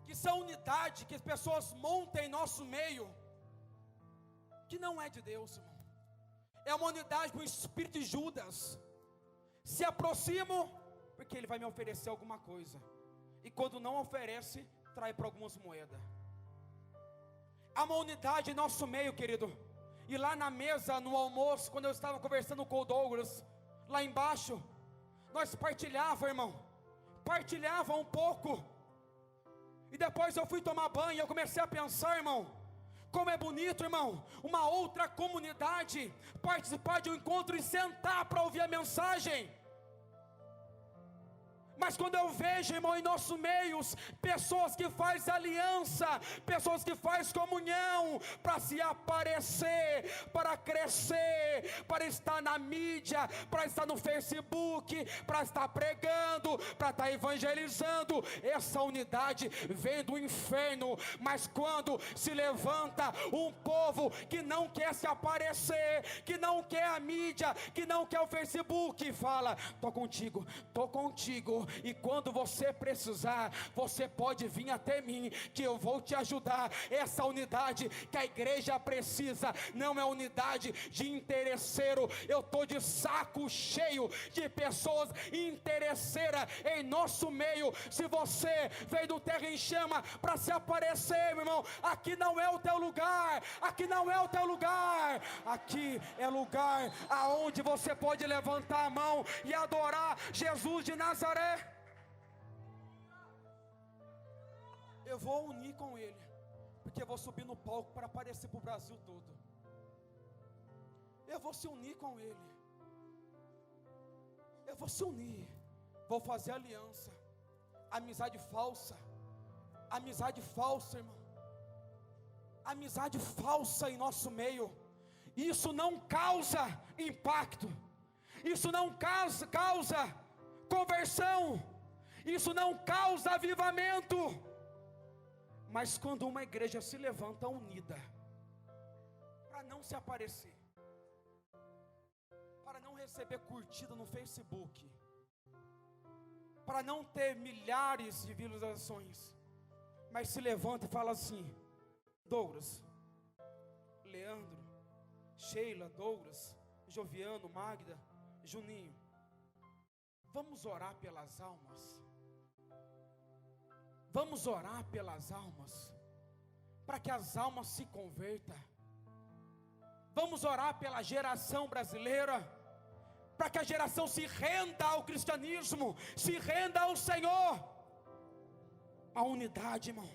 A: que são unidade que as pessoas montam em nosso meio, que não é de Deus, irmão. É uma unidade com o espírito de Judas. Se aproximo, porque ele vai me oferecer alguma coisa, e quando não oferece, trai por algumas moedas. Há uma unidade em nosso meio, querido. E lá na mesa, no almoço, quando eu estava conversando com o Douglas, lá embaixo, nós partilhava, irmão, partilhava um pouco. E depois eu fui tomar banho e eu comecei a pensar, irmão, como é bonito, irmão, uma outra comunidade participar de um encontro e sentar para ouvir a mensagem. Mas quando eu vejo, irmão, em nossos meios, pessoas que fazem aliança, pessoas que fazem comunhão, para se aparecer, para crescer, para estar na mídia, para estar no Facebook, para estar pregando, para estar evangelizando, essa unidade vem do inferno. Mas quando se levanta um povo que não quer se aparecer, que não quer a mídia, que não quer o Facebook, fala, estou contigo, e quando você precisar, você pode vir até mim, que eu vou te ajudar. Essa unidade que a igreja precisa, não é unidade de interesseiro. Eu estou de saco cheio de pessoas interesseiras em nosso meio. Se você veio do Terra em Chama para se aparecer, meu irmão, aqui não é o teu lugar, aqui não é o teu lugar, aqui é lugar aonde você pode levantar a mão e adorar Jesus de Nazaré. Eu vou unir com ele, porque eu vou subir no palco para aparecer para o Brasil todo. Eu vou se unir com ele, eu vou se unir, vou fazer aliança. Amizade falsa, irmão, amizade falsa em nosso meio, isso não causa impacto, isso não causa conversão, isso não causa avivamento. Mas quando uma igreja se levanta unida, para não se aparecer, para não receber curtida no Facebook, para não ter milhares de visualizações, mas se levanta e fala assim: Douglas, Leandro, Sheila, Douglas, Joviano, Magda, Juninho, vamos orar pelas almas. Vamos orar pelas almas, para que as almas se convertam. Vamos orar pela geração brasileira, para que a geração se renda ao cristianismo, se renda ao Senhor. A unidade, irmão,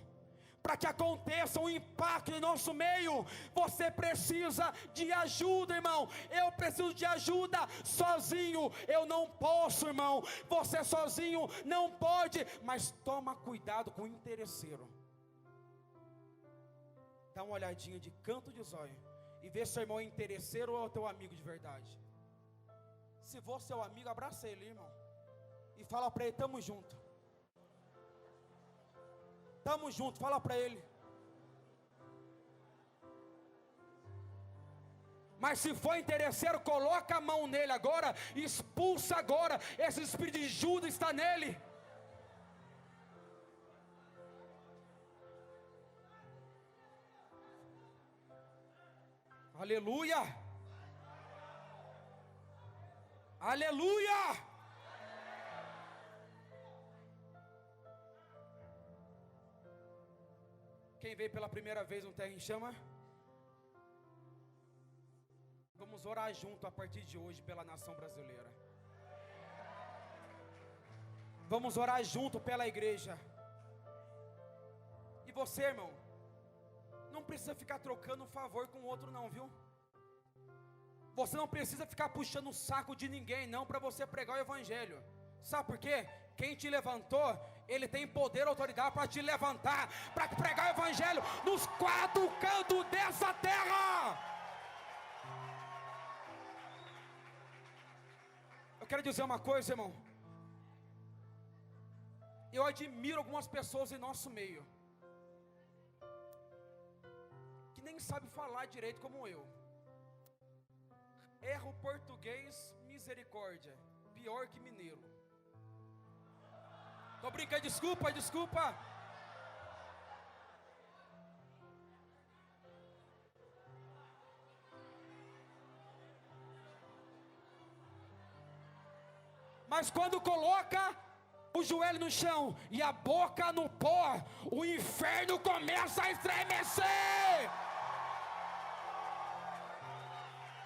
A: para que aconteça um impacto em nosso meio, você precisa de ajuda, irmão. Eu preciso de ajuda. Sozinho eu não posso, irmão. Você sozinho não pode. Mas toma cuidado com o interesseiro. Dá uma olhadinha de canto de zóio e vê se seu irmão é interesseiro ou é teu amigo de verdade. Se for seu amigo, abraça ele, irmão, e fala para ele: tamo junto. Tamo junto, fala para ele. Mas se for interesseiro, coloca a mão nele agora, expulsa agora, esse espírito de Judas está nele. Aleluia, aleluia. Quem veio pela primeira vez no Terra em Chama? Vamos orar junto a partir de hoje pela nação brasileira. Vamos orar junto pela igreja. E você, irmão, não precisa ficar trocando um favor com o outro não, viu? Você não precisa ficar puxando o saco de ninguém não, para você pregar o evangelho. Sabe por quê? Quem te levantou, ele tem poder e autoridade para te levantar, para pregar o evangelho nos quatro cantos dessa terra. Eu quero dizer uma coisa, irmão. Eu admiro algumas pessoas em nosso meio, que nem sabem falar direito como eu. Erro português, misericórdia, pior que mineiro. Tô brincando, desculpa, desculpa. Mas quando coloca o joelho no chão e a boca no pó, o inferno começa a estremecer.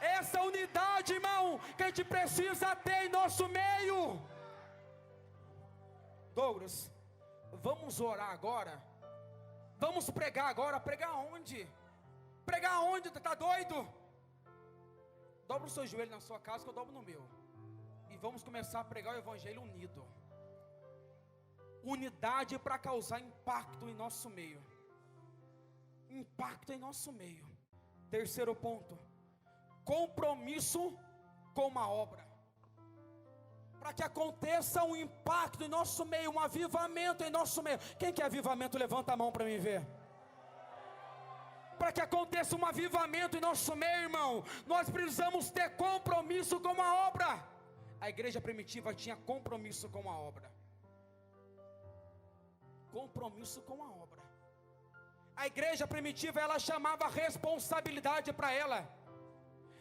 A: Essa unidade, irmão, que a gente precisa ter em nosso meio. Douglas, vamos orar agora? Vamos pregar agora? Pregar onde? Pregar onde? Tá doido? Dobra o seu joelho na sua casa que eu dobro no meu. E vamos começar a pregar o evangelho unido. Unidade para causar impacto em nosso meio. Impacto em nosso meio. Terceiro ponto: compromisso com uma obra. Para que aconteça um impacto em nosso meio, um avivamento em nosso meio. Quem quer avivamento, levanta a mão para mim ver. Para que aconteça um avivamento em nosso meio, irmão, nós precisamos ter compromisso com uma obra. A igreja primitiva tinha compromisso com a obra. Compromisso com a obra. A igreja primitiva, ela chamava responsabilidade para ela.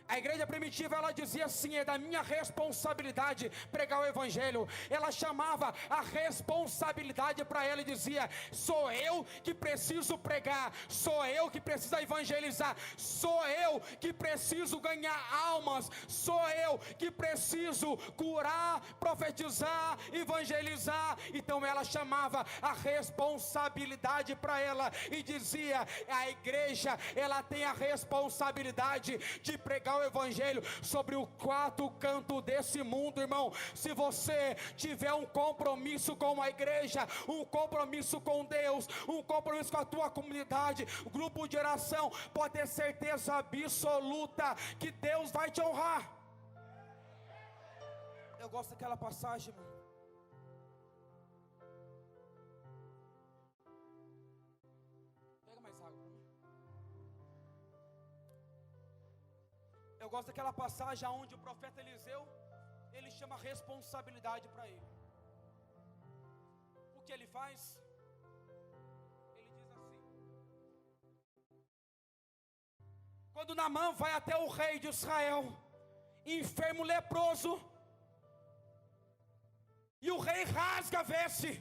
A: A igreja primitiva, ela dizia assim: é da minha responsabilidade pregar o evangelho. Ela chamava a responsabilidade para ela e dizia: sou eu que preciso pregar, sou eu que preciso evangelizar, sou eu que preciso ganhar almas, sou eu que preciso curar, profetizar, evangelizar. Então ela chamava a responsabilidade para ela e dizia: a igreja, ela tem a responsabilidade de pregar o evangelho sobre o quatro canto desse mundo, irmão. Se você tiver um compromisso com a igreja, um compromisso com Deus, um compromisso com a tua comunidade, o grupo de oração, pode ter certeza absoluta que Deus vai te honrar. Eu gosto daquela passagem, irmão. Eu gosto daquela passagem onde o profeta Eliseu, ele chama responsabilidade para ele. O que ele faz? Ele diz assim: quando Naamã vai até o rei de Israel, enfermo, leproso, e o rei rasga a veste.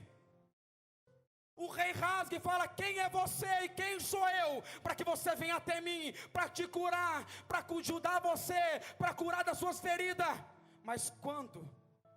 A: O rei rasga e fala: quem é você e quem sou eu, para que você venha até mim, para te curar, para ajudar você, para curar das suas feridas. Mas quando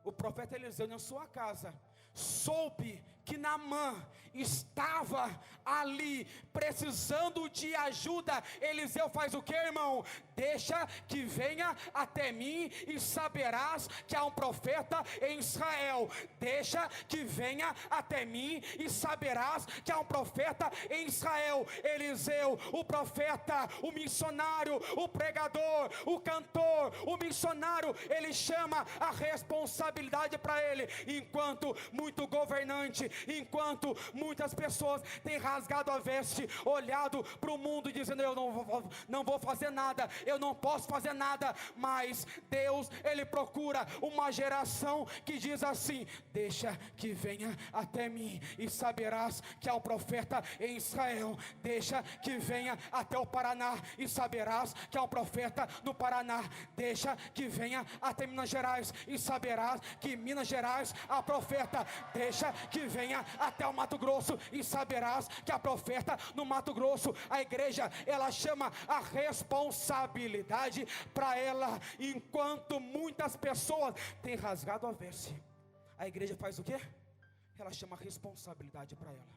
A: o profeta Eliseu, na sua casa, soube que Naamã estava ali precisando de ajuda, Eliseu faz o que, irmão? Deixa que venha até mim e saberás que há um profeta em Israel. Deixa que venha até mim e saberás que há um profeta em Israel. Eliseu, o profeta, o missionário, o pregador, o cantor, o missionário, ele chama a responsabilidade para ele. Enquanto muito governante, enquanto muitas pessoas têm rasgado a veste, olhado para o mundo e dizendo: eu não vou fazer nada, eu não posso fazer nada. Mas Deus, ele procura uma geração que diz assim: deixa que venha até mim e saberás que há um profeta em Israel. Deixa que venha até o Paraná e saberás que há um profeta no Paraná. Deixa que venha até Minas Gerais e saberás que em Minas Gerais há profeta. Deixa que venha até o Mato Grosso e saberás que há profeta no Mato Grosso. A igreja, ela chama a responsabilidade para ela. Enquanto muitas pessoas têm rasgado a veste, a igreja faz o quê? Ela chama a responsabilidade para ela.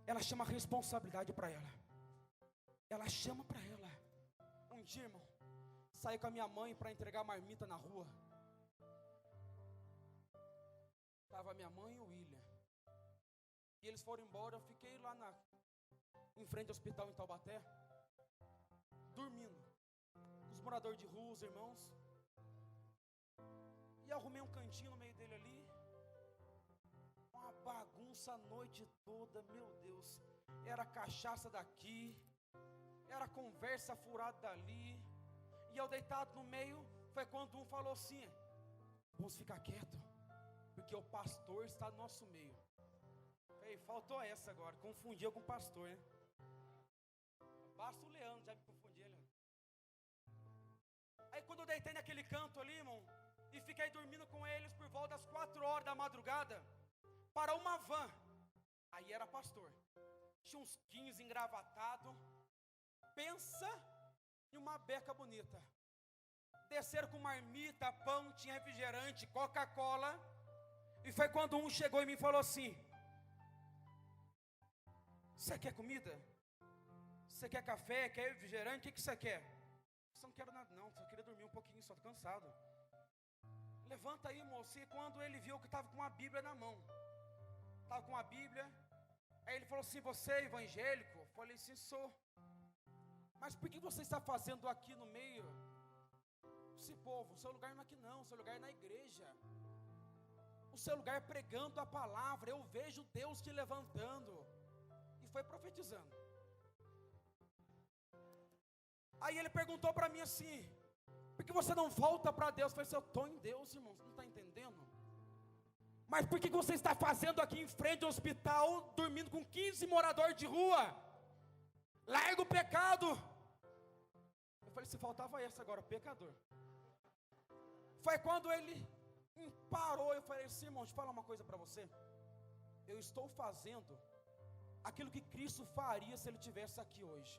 A: Ela chama a responsabilidade para ela. Ela chama para ela. Um dia, irmão, saí com a minha mãe para entregar marmita na rua. Estava minha mãe e o William. E eles foram embora. Eu fiquei lá em frente ao hospital em Taubaté, dormindo com os moradores de rua, os irmãos. E arrumei um cantinho no meio dele ali. Uma bagunça a noite toda, meu Deus. Era cachaça daqui, era conversa furada dali. E eu deitado no meio, foi quando um falou assim: vamos ficar quieto. Porque o pastor está no nosso meio. Ei, faltou essa agora, confundiu com o pastor, né? Basta o Leandro, já me confundi, Leandro. Aí quando eu deitei naquele canto ali, irmão, e fiquei dormindo com eles por volta das 4 horas da madrugada, para uma van, aí era pastor, tinha uns 15 engravatados, pensa em uma beca bonita, desceram com marmita, pão, tinha refrigerante, Coca-Cola, e foi quando um chegou em mim e falou assim: você quer comida? Você quer café? Quer refrigerante? O que você quer? Eu não quero nada não, só queria dormir um pouquinho, só estou cansado. Levanta aí, moço. E quando ele viu que estava com uma Bíblia na mão, estava com uma Bíblia, aí ele falou assim: você é evangélico? Eu falei: sim, sou. Mas por que você está fazendo aqui no meio? Esse povo, o seu lugar não é aqui não, o seu lugar é na igreja. O seu lugar é pregando a palavra. Eu vejo Deus te levantando. E foi profetizando. Aí ele perguntou para mim assim: por que você não volta para Deus? Eu falei assim: eu estou em Deus, irmão, você não está entendendo? Mas por que você está fazendo aqui em frente ao hospital, dormindo com 15 moradores de rua? Larga o pecado. Eu falei: se faltava essa agora, pecador. Foi quando ele parou, eu falei assim: irmão, deixa eu falar uma coisa para você. Eu estou fazendo aquilo que Cristo faria se ele estivesse aqui hoje.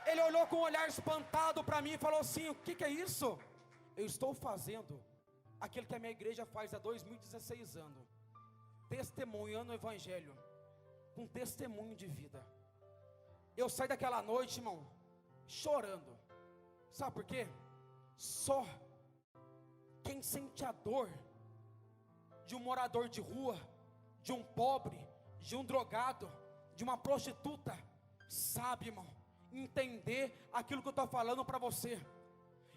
A: Ele olhou com um olhar espantado para mim e falou assim: o que é isso? Eu estou fazendo aquilo que a minha igreja faz há 2016 anos, testemunhando o evangelho, com testemunho de vida. Eu saí daquela noite, irmão, chorando. Sabe por quê? Só quem sente a dor de um morador de rua, de um pobre, de um drogado, de uma prostituta, sabe, irmão, entender aquilo que eu estou falando para você.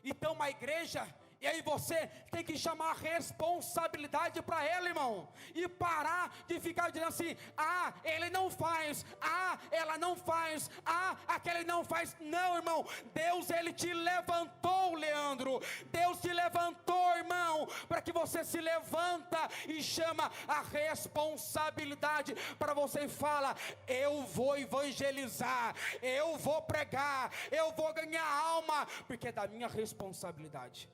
A: Então uma igreja, e aí você tem que chamar a responsabilidade para ela, irmão, e parar de ficar dizendo assim: ah, ele não faz, ah, ela não faz, ah, aquele não faz. Não, irmão, Deus, ele te levantou, Leandro, Deus te levantou, irmão, para que você se levanta e chama a responsabilidade para você e fala: eu vou evangelizar, eu vou pregar, eu vou ganhar alma, porque é da minha responsabilidade.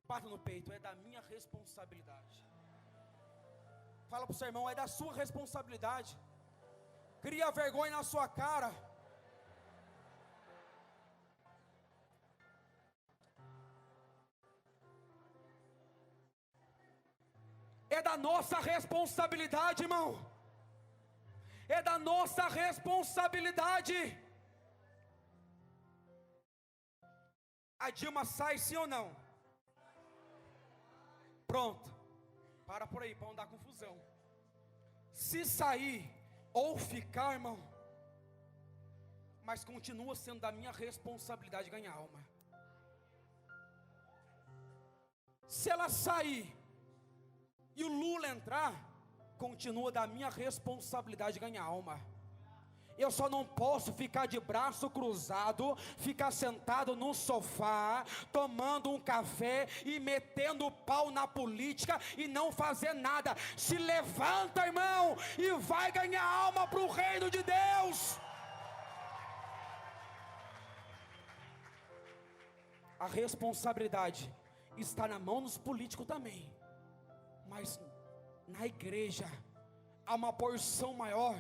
A: Bata no peito: é da minha responsabilidade. Fala para o seu irmão: é da sua responsabilidade. Cria vergonha na sua cara. É da nossa responsabilidade, irmão. É da nossa responsabilidade. A Dilma sai, sim ou não? Pronto, para por aí, para não dar confusão. Se sair ou ficar, irmão, mas continua sendo da minha responsabilidade ganhar alma. Se ela sair e o Lula entrar, continua da minha responsabilidade ganhar alma. Eu só não posso ficar de braço cruzado, ficar sentado no sofá, tomando um café e metendo o pau na política e não fazer nada. Se levanta, irmão, e vai ganhar alma para o reino de Deus. A responsabilidade está na mão dos políticos também, mas na igreja há uma porção maior,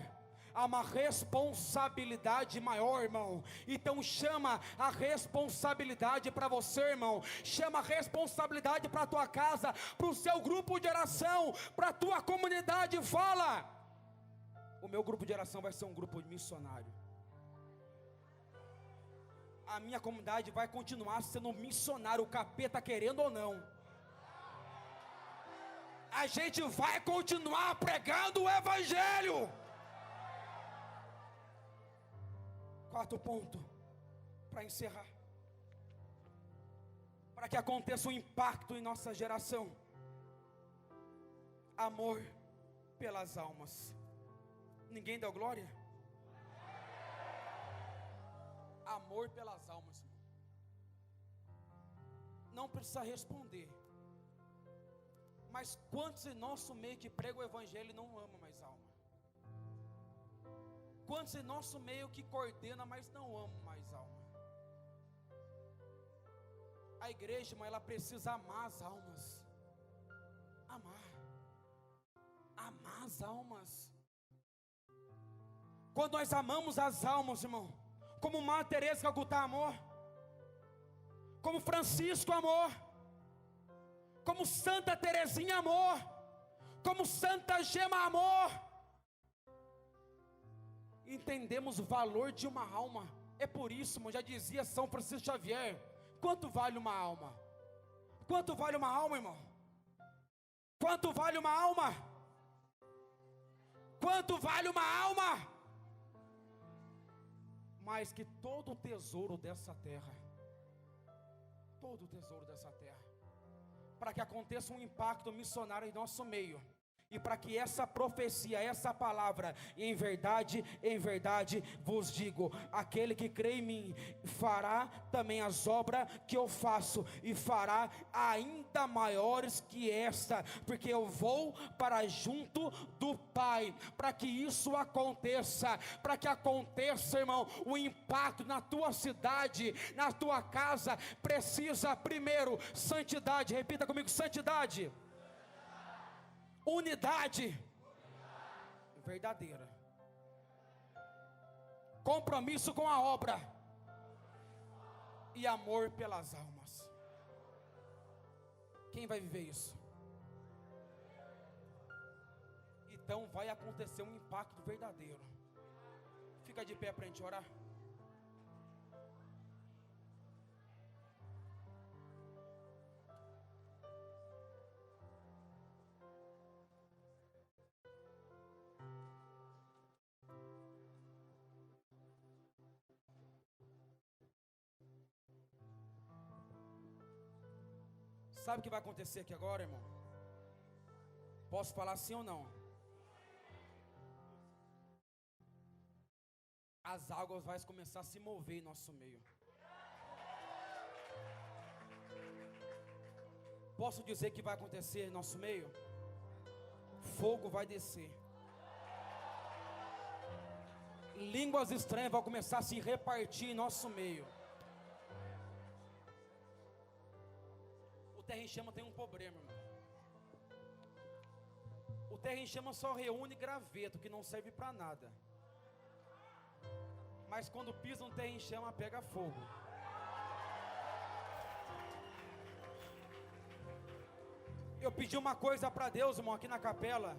A: há uma responsabilidade maior, irmão. Então chama a responsabilidade para você, irmão. Chama a responsabilidade para a tua casa, para o seu grupo de oração, para a tua comunidade. Fala: o meu grupo de oração vai ser um grupo missionário. A minha comunidade vai continuar sendo missionário, o capeta querendo ou não. A gente vai continuar pregando o evangelho. Quarto ponto, para encerrar, para que aconteça um impacto em nossa geração: amor pelas almas. Ninguém deu glória? Amor pelas almas, irmão. não precisa responder. Mas quantos em nosso meio que pregam o evangelho e não amam mais alma? Quantos em nosso meio que coordena, mas não amam mais alma? A igreja, irmão, ela precisa amar as almas. Amar as almas. Quando nós amamos as almas, irmão, como Madre Teresa de Calcutá amor, como Francisco amor, como Santa Teresinha amor, como Santa Gema amor, entendemos o valor de uma alma. É por isso, irmão, já dizia São Francisco Xavier: quanto vale uma alma? Quanto vale uma alma, irmão? Quanto vale uma alma? Quanto vale uma alma? Mais que todo o tesouro dessa terra. Todo o tesouro dessa terra. Para que aconteça um impacto missionário em nosso meio. E para que essa profecia, essa palavra, em verdade vos digo: aquele que crê em mim fará também as obras que eu faço, e fará ainda maiores que esta, porque eu vou para junto do Pai. Para que isso aconteça, para que aconteça, irmão, o impacto na tua cidade, na tua casa, precisa primeiro santidade. Repita comigo: santidade. Unidade verdadeira, compromisso com a obra e amor pelas almas. Quem vai viver isso? Então vai acontecer um impacto verdadeiro. Fica de pé para a gente orar. Sabe o que vai acontecer aqui agora, irmão? Posso falar sim ou não? As águas vão começar a se mover em nosso meio. Posso dizer que vai acontecer em nosso meio? Fogo vai descer. Línguas estranhas vão começar a se repartir em nosso meio. O Terra em Chama tem um problema, irmão. O Terra em Chama só reúne graveto, que não serve para nada. Mas quando pisa um Terra em Chama, pega fogo. Eu pedi uma coisa para Deus, irmão, aqui na capela.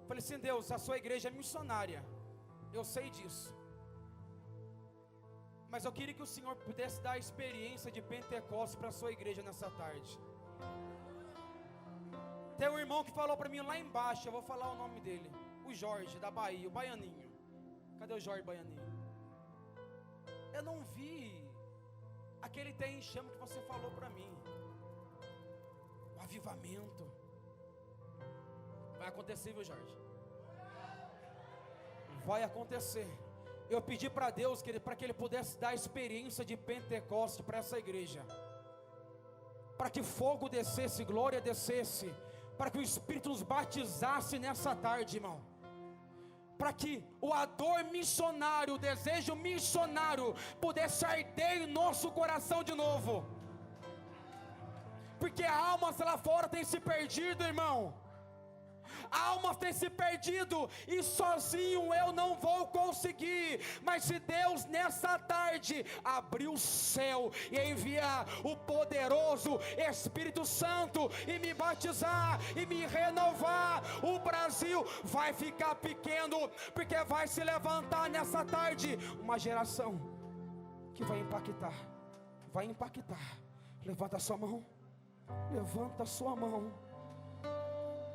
A: Falei assim: Deus, a sua igreja é missionária, eu sei disso, mas eu queria que o Senhor pudesse dar a experiência de Pentecostes para a sua igreja nessa tarde. Tem um irmão que falou para mim lá embaixo, eu vou falar o nome dele, o Jorge da Bahia, o Baianinho. Cadê o Jorge Baianinho? Eu não vi aquele Terra em Chama que você falou para mim. O avivamento vai acontecer, viu, Jorge? Vai acontecer. Eu pedi para Deus para que Ele pudesse dar a experiência de Pentecostes para essa igreja, para que fogo descesse, glória descesse, para que o Espírito nos batizasse nessa tarde, irmão, para que o ardor missionário, o desejo missionário pudesse arder em nosso coração de novo, porque almas lá fora têm se perdido, irmão. Almas têm se perdido, e sozinho eu não vou conseguir. Mas se Deus nessa tarde abrir o céu e enviar o poderoso Espírito Santo e me batizar e me renovar, o Brasil vai ficar pequeno, porque vai se levantar nessa tarde uma geração que vai impactar. Vai impactar. Levanta a sua mão. Levanta a sua mão.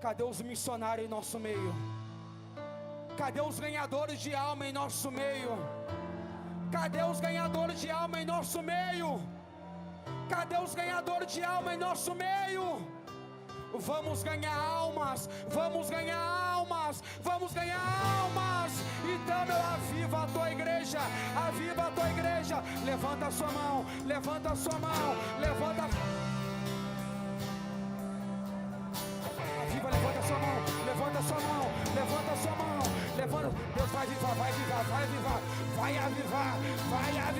A: Cadê os missionários em nosso meio? Cadê os ganhadores de alma em nosso meio? Cadê os ganhadores de alma em nosso meio? Cadê os ganhadores de alma em nosso meio? Vamos ganhar almas, vamos ganhar almas, vamos ganhar almas. Então, meu, aviva a tua igreja, aviva a tua igreja. Levanta a sua mão, levanta a sua mão, levanta. avivar, vai avivar, vai avivar, vai avivar, vai avivar.